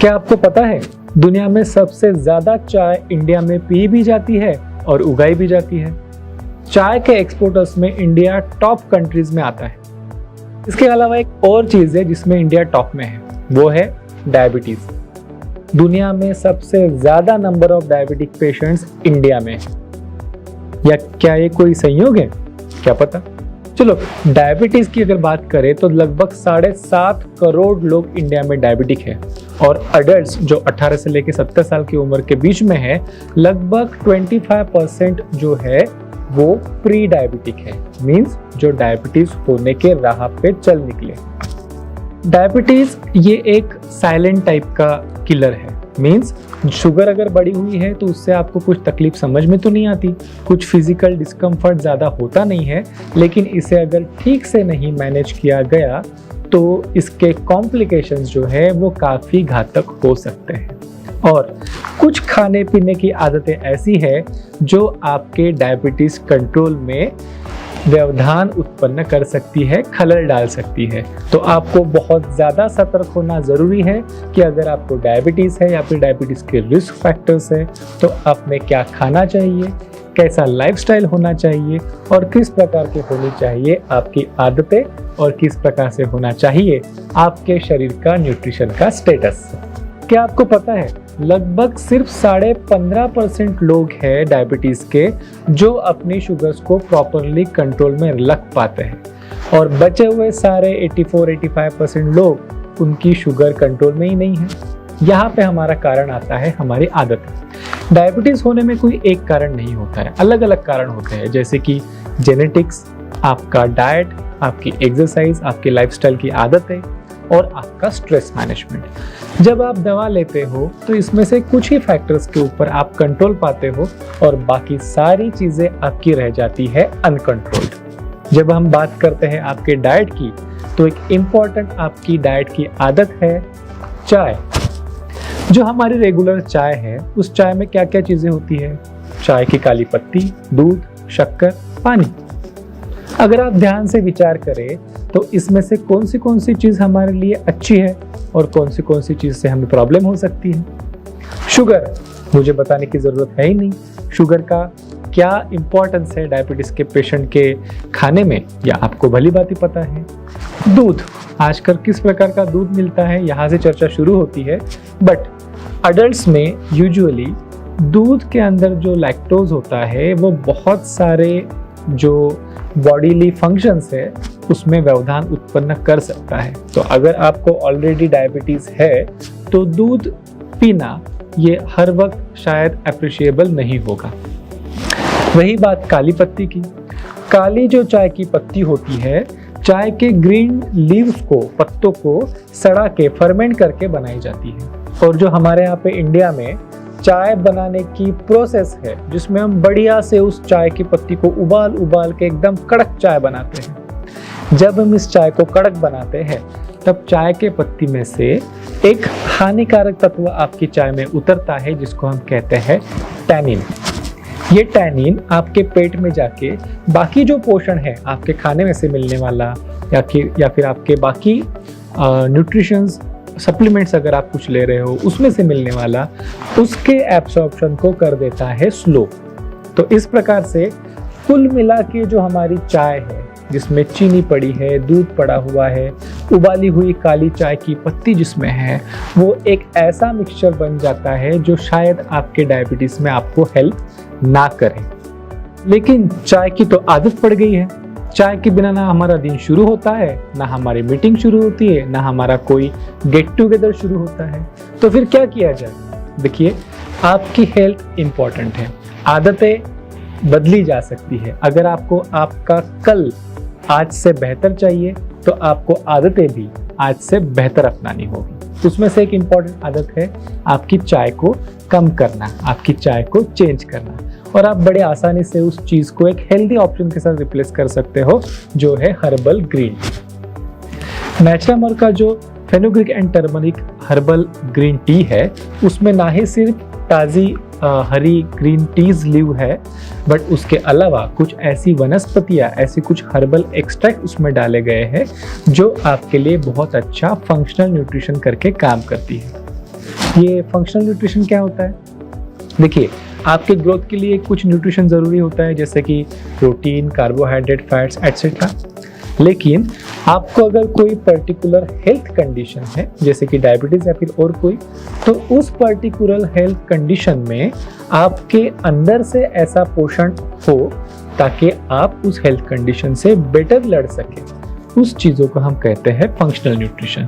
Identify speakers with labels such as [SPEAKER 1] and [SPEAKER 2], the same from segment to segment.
[SPEAKER 1] क्या आपको पता है दुनिया में सबसे ज्यादा चाय इंडिया में पी भी जाती है और उगाई भी जाती है। चाय के एक्सपोर्टर्स में इंडिया टॉप कंट्रीज में आता है। इसके अलावा एक और चीज है जिसमें इंडिया टॉप में है, वो है डायबिटीज। दुनिया में सबसे ज्यादा number of diabetic patients India में है। या क्या ये कोई संयोग है, क्या पता। चलो, डायबिटीज की अगर बात करें तो लगभग 7.5 करोड़ लोग इंडिया में डायबिटिक है और अडल्ट्स जो 18 से लेकर 70 साल की उम्र के बीच में है, लगभग 25% जो है वो प्री डायबिटिक है, मींस जो डायबिटीज होने के राह पे चल निकले। डायबिटीज ये एक साइलेंट टाइप का किलर है, मींस शुगर अगर बढ़ी हुई है तो उससे आपको कुछ तकलीफ समझ में तो नहीं आती, कुछ फिजिकल डिस्कम्फर्ट ज़्यादा होता नहीं है, लेकिन इसे अगर ठीक से नहीं मैनेज किया गया तो इसके कॉम्प्लिकेशंस जो है वो काफ़ी घातक हो सकते हैं। और कुछ खाने पीने की आदतें ऐसी है जो आपके डायबिटीज़ कंट्रोल में व्यवधान उत्पन्न कर सकती है, खलल डाल सकती है। तो आपको बहुत ज़्यादा सतर्क होना ज़रूरी है कि अगर आपको डायबिटीज़ है या फिर डायबिटीज़ के रिस्क फैक्टर्स है तो आपने क्या खाना चाहिए, कैसा लाइफस्टाइल होना चाहिए और किस प्रकार की होनी चाहिए आपकी आदतें और किस प्रकार से होना चाहिए आपके शरीर का न्यूट्रिशन का स्टेटस। क्या आपको पता है लगभग सिर्फ 15.5% लोग हैं डायबिटीज़ के जो अपनी शुगर्स को प्रॉपरली कंट्रोल में रख पाते हैं और बचे हुए सारे 84-85% लोग उनकी शुगर कंट्रोल में ही नहीं है। यहाँ पे हमारा कारण आता है हमारी आदत। डायबिटीज़ होने में कोई एक कारण नहीं होता है, अलग अलग कारण होते हैं, जैसे कि जेनेटिक्स, आपका डाइट, आपकी एक्सरसाइज, आपकी लाइफस्टाइल की आदतें और आपका स्ट्रेस मैनेजमेंट। जब आप दवा लेते हो तो इसमें से कुछ ही फैक्टर्स के ऊपर आप कंट्रोल पाते हो और बाकी सारी चीज़ें आपकी रह जाती है अनकंट्रोल्ड। जब हम बात करते हैं आपके डाइट की तो एक इम्पॉर्टेंट आपकी डाइट की आदत है चाय। जो हमारी रेगुलर चाय है उस चाय में क्या क्या चीज़ें होती है? चाय की काली पत्ती, दूध, शक्कर, पानी। अगर आप ध्यान से विचार करें तो इसमें से कौन सी चीज़ हमारे लिए अच्छी है और कौन सी चीज़ से हमें प्रॉब्लम हो सकती है। शुगर मुझे बताने की ज़रूरत है ही नहीं, शुगर का क्या इम्पोर्टेंस है डायबिटीज़ के पेशेंट के खाने में या आपको भली बात ही पता है। दूध, आजकल किस प्रकार का दूध मिलता है यहाँ से चर्चा शुरू होती है, बट अडल्ट्स में यूजुअली दूध के अंदर जो लैक्टोज होता है वो बहुत सारे जो बॉडीली फंक्शंस है उसमें व्यवधान उत्पन्न कर सकता है। तो अगर आपको ऑलरेडी डायबिटीज़ है तो दूध पीना ये हर वक्त शायद अप्रिशिएबल नहीं होगा। वही बात काली पत्ती की। काली जो चाय की पत्ती होती है, चाय के ग्रीन लीव्स को, पत्तों को सड़ा के फर्मेंट करके बनाई जाती है। और जो हमारे यहाँ पे इंडिया में चाय बनाने की प्रोसेस है जिसमें हम बढ़िया से उस चाय की पत्ती को उबाल के एकदम कड़क चाय बनाते हैं। जब हम इस चाय को कड़क बनाते हैं तब चाय के पत्ती में से एक हानिकारक तत्व आपकी चाय में उतरता है जिसको हम कहते हैं टैनिन। ये टैनिन आपके पेट में जाके बाकी जो पोषण है आपके खाने में से मिलने वाला या फिर आपके बाकी न्यूट्रिशंस सप्लीमेंट्स अगर आप कुछ ले रहे हो उसमें से मिलने वाला, उसके एब्सॉर्प्शन को कर देता है स्लो। तो इस प्रकार से कुल मिला के जो हमारी चाय है जिसमें चीनी पड़ी है, दूध पड़ा हुआ है, उबाली हुई काली चाय की पत्ती जिसमें है, वो एक ऐसा मिक्सचर बन जाता है जो शायद आपके डायबिटीज़ में आपको हेल्प ना करे। लेकिन चाय की तो आदत पड़ गई है। चाय के बिना ना हमारा दिन शुरू होता है, ना हमारी मीटिंग शुरू होती है, ना हमारा कोई गेट टुगेदर शुरू होता है। तो फिर क्या किया जाए? देखिए, आपकी हेल्थ इंपॉर्टेंट है, आदतें बदली जा सकती है। अगर आपको आपका कल आज से बेहतर चाहिए तो आपको आदतें भी आज से बेहतर अपनानी होगी। उसमें से एक इम्पॉर्टेंट आदत है आपकी चाय को कम करना, आपकी चाय को चेंज करना, और आप बड़े आसानी से उस चीज़ को एक हेल्दी ऑप्शन के साथ रिप्लेस कर सकते हो जो है हर्बल ग्रीन टी। नेचुरामर का जो fenugreek and turmeric herbal green tea है उसमें ना ही सिर्फ ताज़ी हरी ग्रीन टीज लीव है, बट उसके अलावा कुछ ऐसी वनस्पतियाँ, ऐसी कुछ हर्बल एक्सट्रैक्ट उसमें डाले गए हैं जो आपके लिए बहुत अच्छा फंक्शनल न्यूट्रिशन करके काम करती है। ये फंक्शनल न्यूट्रिशन क्या होता है? देखिए, आपके ग्रोथ के लिए कुछ न्यूट्रिशन ज़रूरी होता है, जैसे कि प्रोटीन, कार्बोहाइड्रेट, फैट्स एटसेट्रा। लेकिन आपको अगर कोई पर्टिकुलर हेल्थ कंडीशन है, जैसे कि डायबिटीज़ या फिर और कोई, तो उस पर्टिकुलर हेल्थ कंडीशन में आपके अंदर से ऐसा पोषण हो ताकि आप उस हेल्थ कंडीशन से बेटर लड़ सकें, उस चीज़ों को हम कहते हैं फंक्शनल न्यूट्रिशन।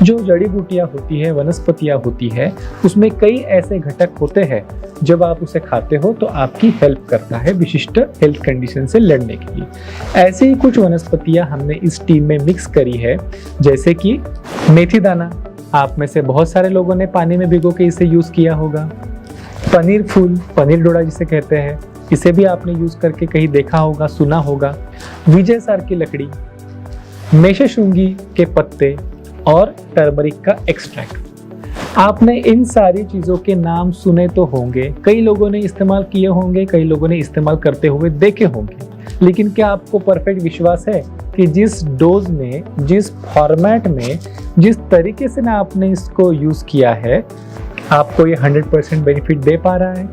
[SPEAKER 1] जो जड़ी बूटियाँ होती है, वनस्पतियाँ होती है, उसमें कई ऐसे घटक होते हैं जब आप उसे खाते हो तो आपकी हेल्प करता है विशिष्ट हेल्थ कंडीशन से लड़ने के लिए। ऐसे ही कुछ वनस्पतियाँ हमने इस टीम में मिक्स करी है, जैसे कि मेथी दाना, आप में से बहुत सारे लोगों ने पानी में भिगो के इसे यूज़ किया होगा। पनीर फूल, पनीर डोडा जिसे कहते हैं, इसे भी आपने यूज़ करके कहीं देखा होगा, सुना होगा। विजय सार की लकड़ी, मेषशृंगी के पत्ते और टर्मरिक का एक्सट्रैक्ट। आपने इन सारी चीज़ों के नाम सुने तो होंगे, कई लोगों ने इस्तेमाल किए होंगे, कई लोगों ने इस्तेमाल करते हुए देखे होंगे। लेकिन क्या आपको परफेक्ट विश्वास है कि जिस डोज में, जिस फॉर्मेट में, जिस तरीके से ना आपने इसको यूज़ किया है, आपको ये 100% बेनिफिट दे पा रहा है?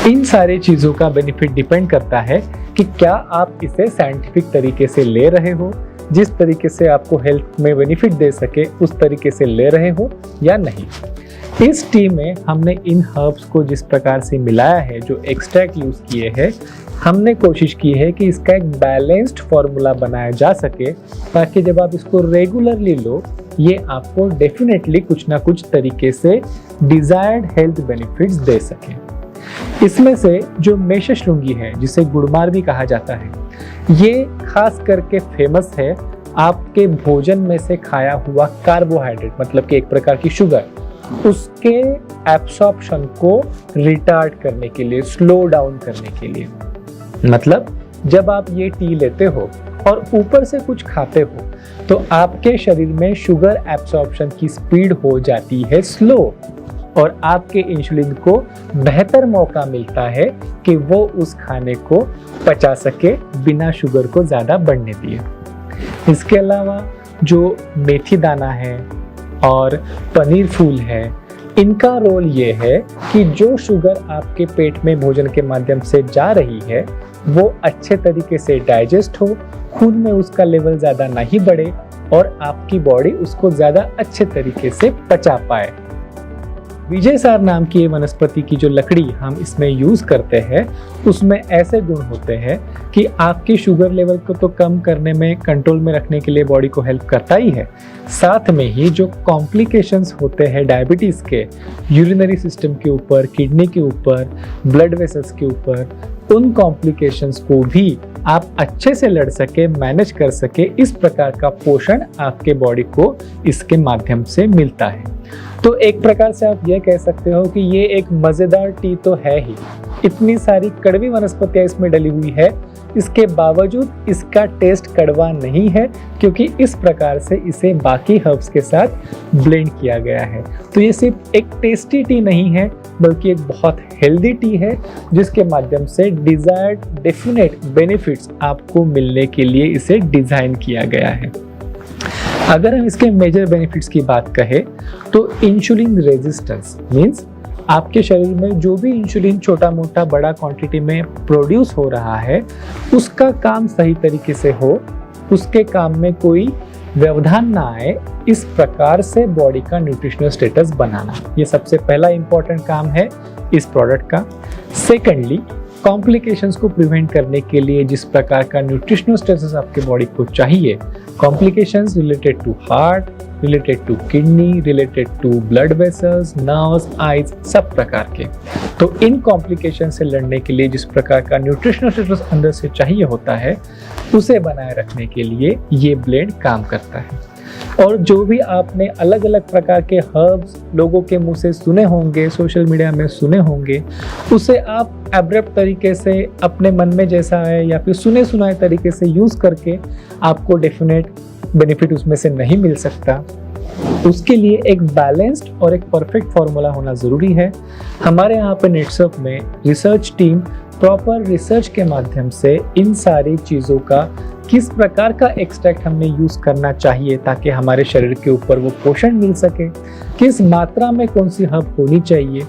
[SPEAKER 1] इन सारी चीज़ों का बेनिफिट डिपेंड करता है कि क्या आप इसे साइंटिफिक तरीके से ले रहे हो, जिस तरीके से आपको हेल्थ में बेनिफिट दे सके उस तरीके से ले रहे हो या नहीं। इस टी में हमने इन हर्ब्स को जिस प्रकार से मिलाया है, जो एक्सट्रैक्ट यूज़ किए हैं, हमने कोशिश की है कि इसका एक बैलेंस्ड फार्मूला बनाया जा सके, ताकि जब आप इसको रेगुलरली लो, ये आपको डेफिनेटली कुछ ना कुछ तरीके से डिजायर्ड हेल्थ बेनिफिट्स दे सके। इसमें से जो मेषशृंगी है, जिसे गुड़मार भी कहा जाता है, ये खास करके फेमस है आपके भोजन में से खाया हुआ कार्बोहाइड्रेट, मतलब कि एक प्रकार की शुगर, उसके एब्सॉर्प्शन को रिटार्ड करने के लिए, स्लो डाउन करने के लिए। मतलब जब आप ये टी लेते हो और ऊपर से कुछ खाते हो तो आपके शरीर में शुगर एब्सॉर्प्शन की स्पीड हो जाती है स्लो, और आपके इंसुलिन को बेहतर मौका मिलता है कि वो उस खाने को पचा सके बिना शुगर को ज़्यादा बढ़ने दिए। इसके अलावा जो मेथी दाना है और पनीर फूल है, इनका रोल ये है कि जो शुगर आपके पेट में भोजन के माध्यम से जा रही है वो अच्छे तरीके से डाइजेस्ट हो, खून में उसका लेवल ज़्यादा नहीं बढ़े और आपकी बॉडी उसको ज़्यादा अच्छे तरीके से पचा पाए। विजय सार नाम की वनस्पति की जो लकड़ी हम इसमें यूज़ करते हैं, उसमें ऐसे गुण होते हैं कि आपकी शुगर लेवल को तो कम करने में, कंट्रोल में रखने के लिए बॉडी को हेल्प करता ही है, साथ में ही जो कॉम्प्लिकेशंस होते हैं डायबिटीज़ के, यूरिनरी सिस्टम के ऊपर, किडनी के ऊपर, ब्लड वेसल्स के ऊपर, उन कॉम्प्लिकेशंस को भी आप अच्छे से लड़ सके, मैनेज कर सके, इस प्रकार का पोषण आपके बॉडी को इसके माध्यम से मिलता है। तो एक प्रकार से आप ये कह सकते हो कि ये एक मज़ेदार टी तो है ही। इतनी सारी कड़वी वनस्पतियाँ इसमें डली हुई है, इसके बावजूद इसका टेस्ट कड़वा नहीं है, क्योंकि इस प्रकार से इसे बाकी हर्ब्स के साथ ब्लेंड किया गया है। तो ये सिर्फ एक टेस्टी टी नहीं है, बल्कि एक बहुत हेल्दी टी है, जिसके माध्यम से डिजायर्ड डेफिनेट बेनिफिट्स आपको मिलने के लिए इसे डिज़ाइन किया गया है। अगर हम इसके मेजर बेनिफिट्स की बात कहें तो इंसुलिन रेजिस्टेंस मीन्स आपके शरीर में जो भी इंसुलिन छोटा मोटा बड़ा क्वांटिटी में प्रोड्यूस हो रहा है, उसका काम सही तरीके से हो, उसके काम में कोई व्यवधान ना आए, इस प्रकार से बॉडी का न्यूट्रिशनल स्टेटस बनाना, ये सबसे पहला इंपॉर्टेंट काम है इस प्रोडक्ट का। सेकेंडली, कॉम्प्लिकेशंस को प्रिवेंट करने के लिए जिस प्रकार का न्यूट्रिशनल स्टेटस आपके बॉडी को चाहिए, complications related to heart, related to kidney, related to blood vessels, nerves, eyes, सब प्रकार के, तो इन कॉम्प्लिकेशन से लड़ने के लिए जिस प्रकार का न्यूट्रिशनल स्टेटस अंदर से चाहिए होता है, उसे बनाए रखने के लिए ये ब्लेंड काम करता है। और जो भी आपने अलग अलग प्रकार के हर्ब्स लोगों के मुंह से सुने होंगे, सोशल मीडिया में सुने होंगे, उसे आप एब्रप्ट तरीके से अपने मन में जैसा है या फिर सुने सुनाए तरीके से यूज़ करके आपको डेफिनेट बेनिफिट उसमें से नहीं मिल सकता। उसके लिए एक बैलेंस्ड और एक परफेक्ट फार्मूला होना ज़रूरी है। हमारे यहाँ पे नेटसर्फ में रिसर्च टीम प्रॉपर रिसर्च के माध्यम से इन सारी चीज़ों का किस प्रकार का एक्सट्रैक्ट हमें यूज करना चाहिए ताकि हमारे शरीर के ऊपर वो पोषण मिल सके, किस मात्रा में कौन सी हर्ब होनी चाहिए,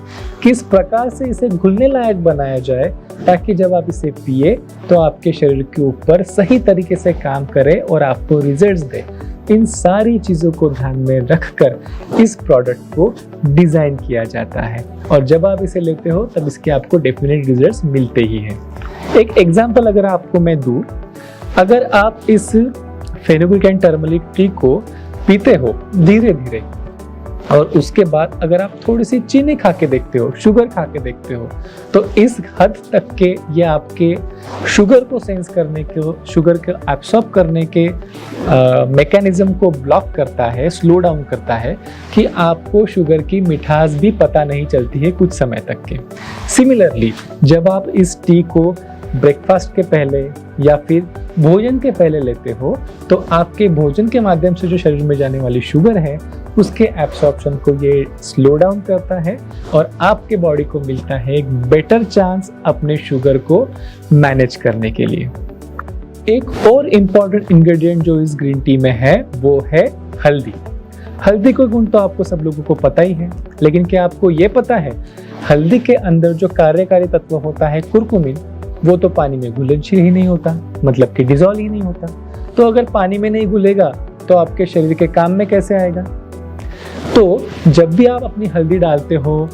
[SPEAKER 1] किस प्रकार से इसे घुलने लायक बनाया जाए ताकि जब आप इसे पिए तो आपके शरीर के ऊपर सही तरीके से काम करे और आपको रिजल्ट्स दे। इन सारी चीज़ों को ध्यान में रखकर इस प्रोडक्ट को डिज़ाइन किया जाता है और जब आप इसे लेते हो तब इसके आपको डेफिनेट रिजल्ट्स मिलते ही हैं। एक एग्जांपल अगर आपको मैं दूं, अगर आप इस फेनुग्रीक एंड टर्मरिक टी को पीते हो धीरे धीरे और उसके बाद अगर आप थोड़ी सी चीनी खा के देखते हो, शुगर खा के देखते हो, तो इस हद तक के ये आपके शुगर को सेंस करने के, शुगर को एब्सॉर्ब करने के मैकेनिज्म को ब्लॉक करता है, स्लो डाउन करता है कि आपको शुगर की मिठास भी पता नहीं चलती है कुछ समय तक के। सिमिलरली जब आप इस टी को ब्रेकफास्ट के पहले या फिर भोजन के पहले लेते हो तो आपके भोजन के माध्यम से जो शरीर में जाने वाली शुगर है उसके एब्सॉर्प्शन को ये स्लो डाउन करता है और आपके बॉडी को मिलता है एक बेटर चांस अपने शुगर को मैनेज करने के लिए। एक और इम्पॉर्टेंट इंग्रेडिएंट जो इस ग्रीन टी में है वो है हल्दी। हल्दी को गुण तो आपको सब लोगों को पता ही है, लेकिन क्या आपको ये पता है हल्दी के अंदर जो कार्यकारी तत्व होता है कुरकुमिन, वो तो पानी में घुलनशील ही नहीं होता, मतलब कि डिजॉल्व ही नहीं होता। तो अगर पानी में नहीं घुलेगा तो आपके शरीर के काम में कैसे आएगा? तो जब भी आप अपनी हल्दी डालते हो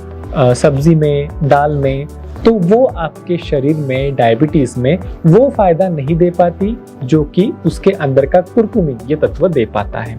[SPEAKER 1] सब्जी में, दाल में, तो वो आपके शरीर में डायबिटीज में वो फायदा नहीं दे पाती जो कि उसके अंदर का कुरकुमिन ये तत्व दे पाता है।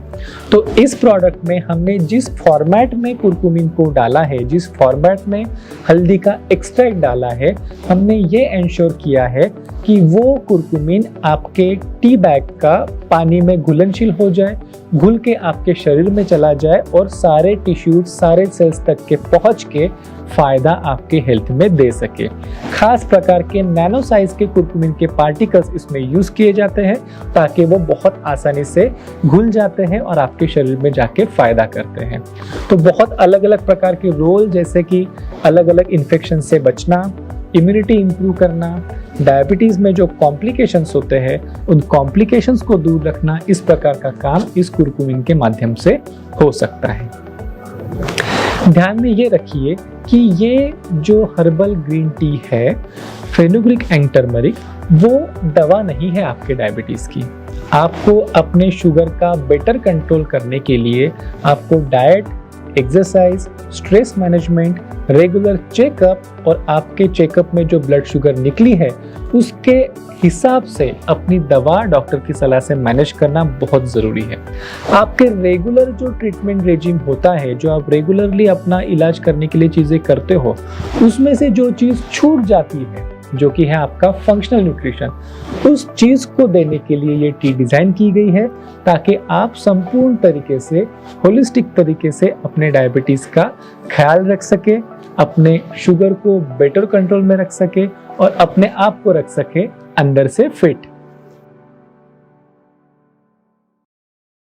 [SPEAKER 1] तो इस प्रोडक्ट में हमने जिस फॉर्मेट में कुरकुमिन को डाला है, जिस फॉर्मेट में हल्दी का एक्सट्रैक्ट डाला है, हमने ये एंश्योर किया है कि वो कुरकुमिन आपके टी बैग का पानी में घुलनशील हो जाए, घुल के आपके शरीर में चला जाए और सारे टिश्यूज, सारे सेल्स तक के पहुंच के फायदा आपके हेल्थ में दे सके। खास प्रकार के नैनो साइज के कुरकुमिन के पार्टिकल्स इसमें यूज किए जाते हैं ताकि वो बहुत आसानी से घुल जाते हैं और आपके शरीर में जाके फायदा करते हैं। तो बहुत अलग अलग प्रकार के रोल, जैसे कि अलग अलग इन्फेक्शन से बचना, इम्यूनिटी इंप्रूव करना, डायबिटीज में जो कॉम्प्लिकेशंस होते हैं उन कॉम्प्लिकेशंस को दूर रखना, इस प्रकार का काम इस कुरकुमिन के माध्यम से हो सकता है। ध्यान में ये रखिए कि ये जो हर्बल ग्रीन टी है फेनुग्रीक एंड टर्मरिक, वो दवा नहीं है आपके डायबिटीज की। आपको अपने शुगर का बेटर कंट्रोल करने के लिए आपको diet, exercise, stress management, regular checkup और आपके चेकअप में जो ब्लड शुगर निकली है उसके हिसाब से अपनी दवा डॉक्टर की सलाह से मैनेज करना बहुत ज़रूरी है। आपके रेगुलर जो ट्रीटमेंट रेजिम होता है, जो आप रेगुलरली अपना इलाज करने के लिए चीज़ें करते हो, उसमें से जो चीज़ छूट जाती है जो कि है आपका फंक्शनल न्यूट्रिशन, उस चीज़ को देने के लिए ये टी डिज़ाइन की गई है ताकि आप संपूर्ण तरीके से, होलिस्टिक तरीके से अपने डायबिटीज़ का ख्याल रख सके, अपने शुगर को बेटर कंट्रोल में रख सके और अपने आप को रख सके अंदर से फिट।